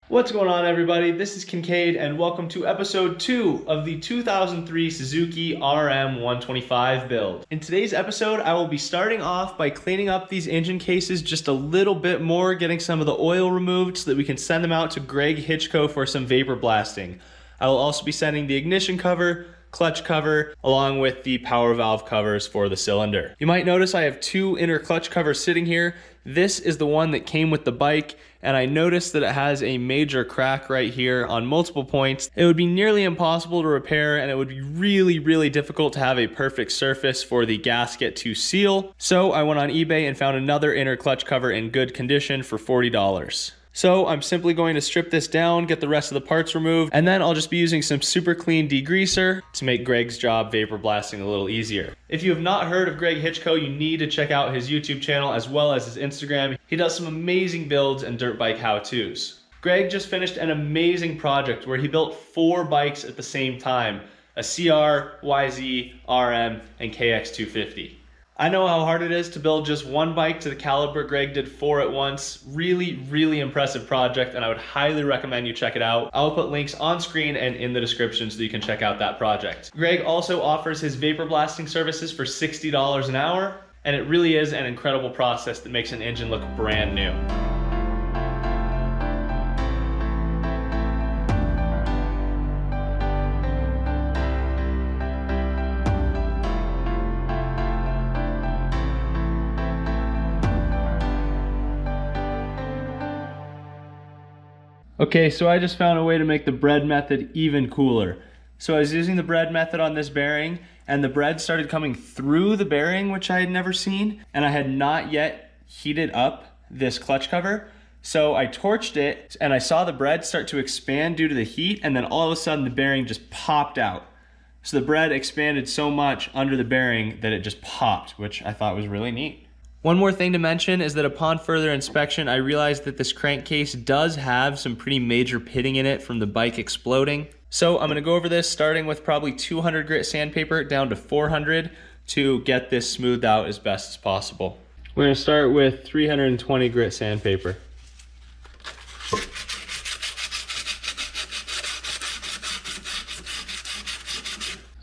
What's going on, everybody? This is Kincade and welcome to episode 2 of the 2003 Suzuki RM125 build. In today's episode, I will be starting off by cleaning up these engine cases just a little bit more, getting some of the oil removed so that we can send them out to Greg Hitchko for some vapor blasting. I will also be sending the ignition cover, clutch cover, along with the power valve covers for the cylinder. You might notice I have two inner clutch covers sitting here. This is the one that came with the bike, and I noticed that it has a major crack right here on multiple points. It would be nearly impossible to repair, and it would be really difficult to have a perfect surface for the gasket to seal. So I went on eBay and found another inner clutch cover in good condition for $40. So I'm simply going to strip this down, get the rest of the parts removed, and then I'll just be using some super clean degreaser to make Greg's job vapor blasting a little easier. If you have not heard of Greg Hitchko, you need to check out his YouTube channel as well as his Instagram. He does some amazing builds and dirt bike how-tos. Greg just finished an amazing project where he built 4 bikes at the same time: a CR, YZ, RM, and KX250. I know how hard it is to build just one bike to the caliber Greg did 4 at once. Really impressive project, and I would highly recommend you check it out. I'll put links on screen and in the description so you can check out that project. Greg also offers his vapor blasting services for $60 an hour, and it really is an incredible process that makes an engine look brand new. Okay, so I just found a way to make the bread method even cooler. So I was using the bread method on this bearing, and the bread started coming through the bearing, which I had never seen, and I had not yet heated up this clutch cover. So I torched it, and I saw the bread start to expand due to the heat, and then all of a sudden the bearing just popped out. So the bread expanded so much under the bearing that it just popped, which I thought was really neat. One more thing to mention is that upon further inspection, I realized that this crankcase does have some pretty major pitting in it from the bike exploding. So I'm gonna go over this starting with probably 200 grit sandpaper down to 400 to get this smoothed out as best as possible. We're gonna start with 320 grit sandpaper.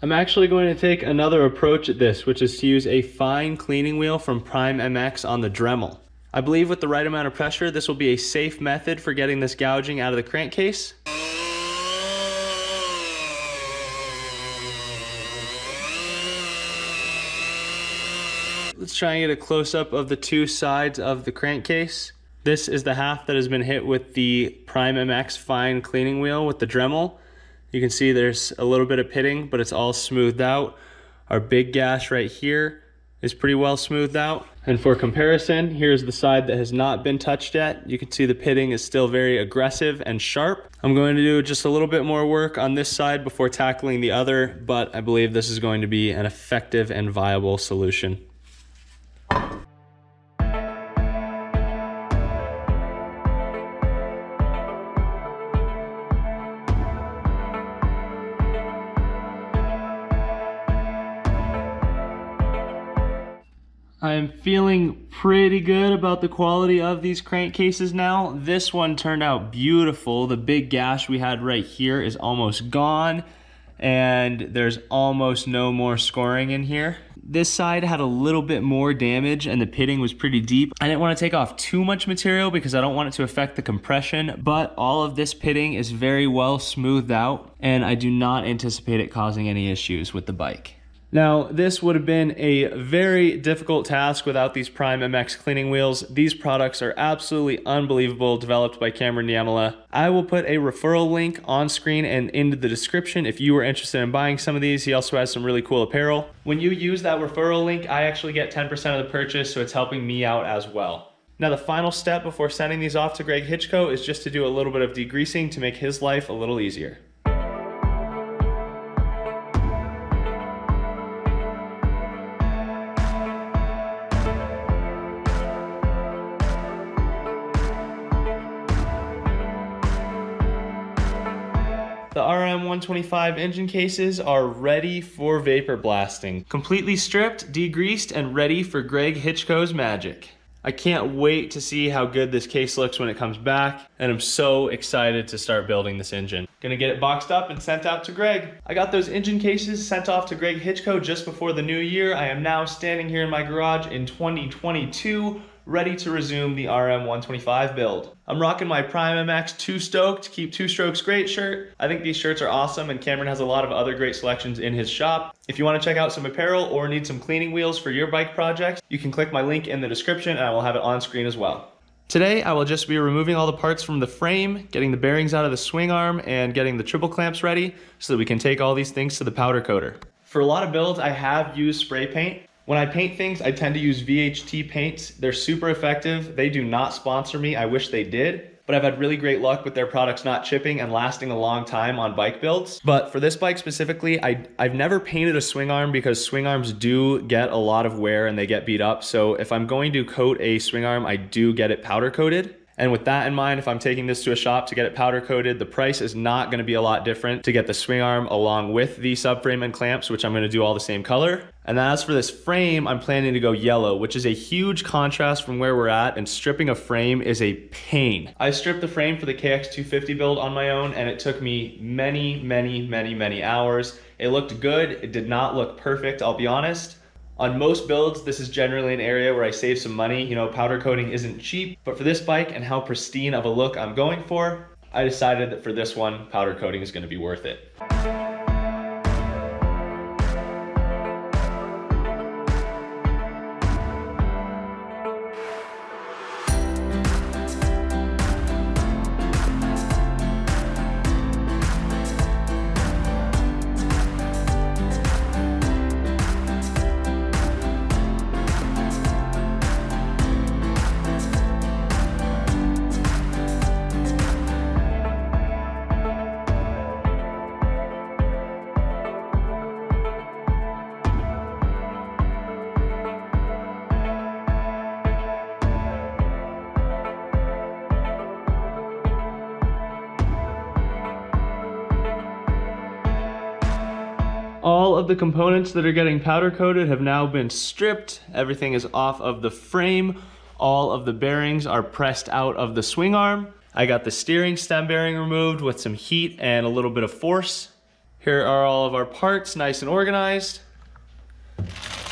I'm actually going to take another approach at this, which is to use a fine cleaning wheel from Pryme MX on the Dremel. I believe with the right amount of pressure, this will be a safe method for getting this gouging out of the crankcase. Let's try and get a close-up of the two sides of the crankcase. This is the half that has been hit with the Pryme MX fine cleaning wheel with the Dremel. You can see there's a little bit of pitting, but it's all smoothed out. Our big gash right here is pretty well smoothed out. And for comparison, here's the side that has not been touched yet. You can see the pitting is still very aggressive and sharp. I'm going to do just a little bit more work on this side before tackling the other, but I believe this is going to be an effective and viable solution. I am feeling pretty good about the quality of these crankcases now. This one turned out beautiful. The big gash we had right here is almost gone, and there's almost no more scoring in here. This side had a little bit more damage and the pitting was pretty deep. I didn't want to take off too much material because I don't want it to affect the compression, but all of this pitting is very well smoothed out, and I do not anticipate it causing any issues with the bike. Now, this would have been a very difficult task without these Pryme MX cleaning wheels. These products are absolutely unbelievable, developed by Cameron Niemela. I will put a referral link on screen and into the description if you are interested in buying some of these. He also has some really cool apparel. When you use that referral link, I actually get 10% of the purchase, so it's helping me out as well. Now, the final step before sending these off to Greg Hitchko is just to do a little bit of degreasing to make his life a little easier. The RM125 engine cases are ready for vapor blasting. Completely stripped, degreased, and ready for Greg Hitchko's magic. I can't wait to see how good this case looks when it comes back, and I'm so excited to start building this engine. Gonna get it boxed up and sent out to Greg. I got those engine cases sent off to Greg Hitchko just before the new year. I am now standing here in my garage in 2022, ready to resume the RM125 build. I'm rocking my Pryme MX 2 Stoked, Keep 2 Strokes Great shirt. I think these shirts are awesome, and Cameron has a lot of other great selections in his shop. If you want to check out some apparel or need some cleaning wheels for your bike projects, you can click my link in the description and I will have it on screen as well. Today, I will just be removing all the parts from the frame, getting the bearings out of the swing arm, and getting the triple clamps ready so that we can take all these things to the powder coater. For a lot of builds, I have used spray paint. When I paint things, I tend to use VHT paints. They're super effective. They do not sponsor me. I wish they did. But I've had really great luck with their products not chipping and lasting a long time on bike builds. But for this bike specifically, I've never painted a swing arm because swing arms do get a lot of wear and they get beat up. So if I'm going to coat a swing arm, I do get it powder coated. And with that in mind, if I'm taking this to a shop to get it powder coated, the price is not going to be a lot different to get the swing arm along with the subframe and clamps, which I'm going to do all the same color. And then as for this frame, I'm planning to go yellow, which is a huge contrast from where we're at, and stripping a frame is a pain. I stripped the frame for the KX250 build on my own, and it took me many hours. It looked good. It did not look perfect, I'll be honest. On most builds, this is generally an area where I save some money. You know, powder coating isn't cheap, but for this bike and how pristine of a look I'm going for, I decided that for this one, powder coating is going to be worth it. All of the components that are getting powder coated have now been stripped. Everything is off of the frame. All of the bearings are pressed out of the swing arm. I got the steering stem bearing removed with some heat and a little bit of force. Here are all of our parts, nice and organized.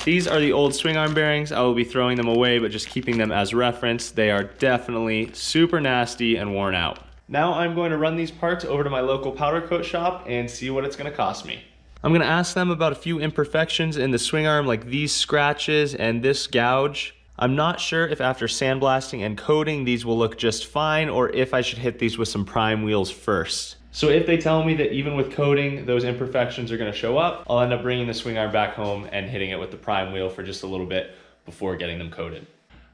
These are the old swing arm bearings. I will be throwing them away, but just keeping them as reference. They are definitely super nasty and worn out. Now I'm going to run these parts over to my local powder coat shop and see what it's going to cost me. I'm gonna ask them about a few imperfections in the swing arm, like these scratches and this gouge. I'm not sure if after sandblasting and coating these will look just fine, or if I should hit these with some Pryme wheels first. So if they tell me that even with coating, those imperfections are gonna show up, I'll end up bringing the swing arm back home and hitting it with the Pryme wheel for just a little bit before getting them coated.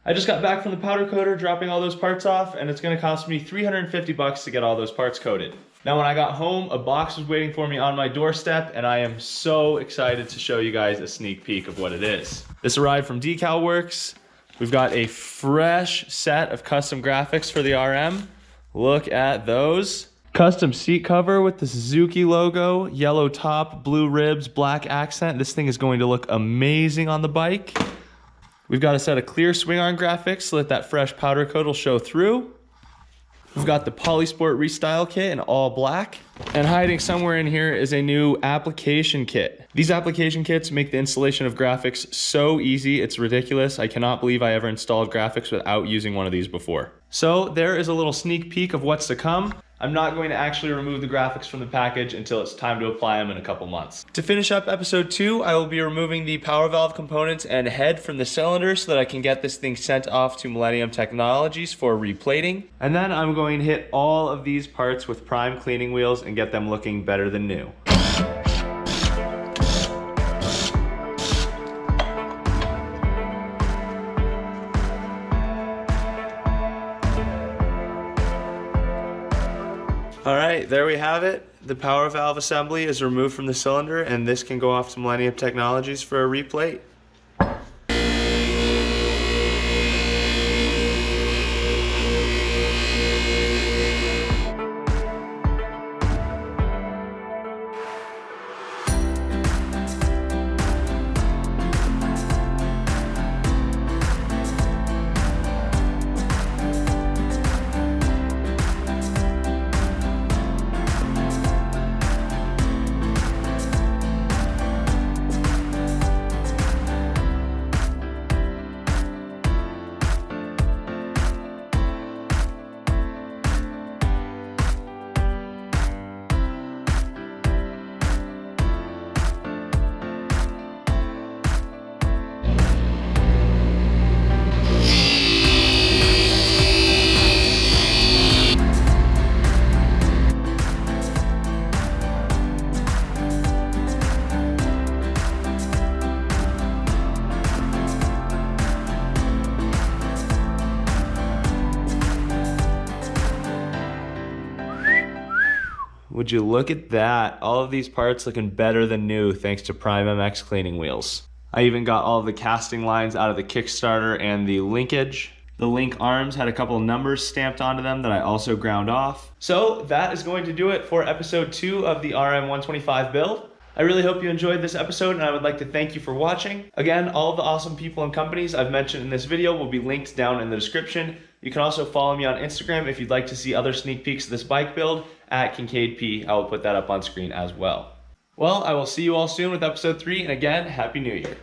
I just got back from the powder coater, dropping all those parts off, and it's gonna cost me $350 to get all those parts coated. Now when I got home, a box was waiting for me on my doorstep, and I am so excited to show you guys a sneak peek of what it is. This arrived from DeCal Works. We've got a fresh set of custom graphics for the RM. Look at those. Custom seat cover with the Suzuki logo, yellow top, blue ribs, black accent. This thing is going to look amazing on the bike. We've got a set of clear swing arm graphics so that fresh powder coat will show through. We've got the Polysport Restyle kit in all black. And hiding somewhere in here is a new application kit. These application kits make the installation of graphics so easy, it's ridiculous. I cannot believe I ever installed graphics without using one of these before. So there is a little sneak peek of what's to come. I'm not going to actually remove the graphics from the package until it's time to apply them in a couple months. To finish up episode 2, I will be removing the power valve components and head from the cylinder so that I can get this thing sent off to Millennium Technologies for replating. And then I'm going to hit all of these parts with Pryme cleaning wheels and get them looking better than new. All right, there we have it. The power valve assembly is removed from the cylinder, and this can go off to Millennium Technologies for a replate. Would you look at that? All of these parts looking better than new thanks to Pryme MX cleaning wheels. I even got all of the casting lines out of the Kickstarter and the linkage. The link arms had a couple of numbers stamped onto them that I also ground off. So that is going to do it for episode 2 of the RM125 build. I really hope you enjoyed this episode, and I would like to thank you for watching. Again, all of the awesome people and companies I've mentioned in this video will be linked down in the description. You can also follow me on Instagram if you'd like to see other sneak peeks of this bike build at KincadeP. I will put that up on screen as well. Well, I will see you all soon with episode 3, and again, Happy New Year.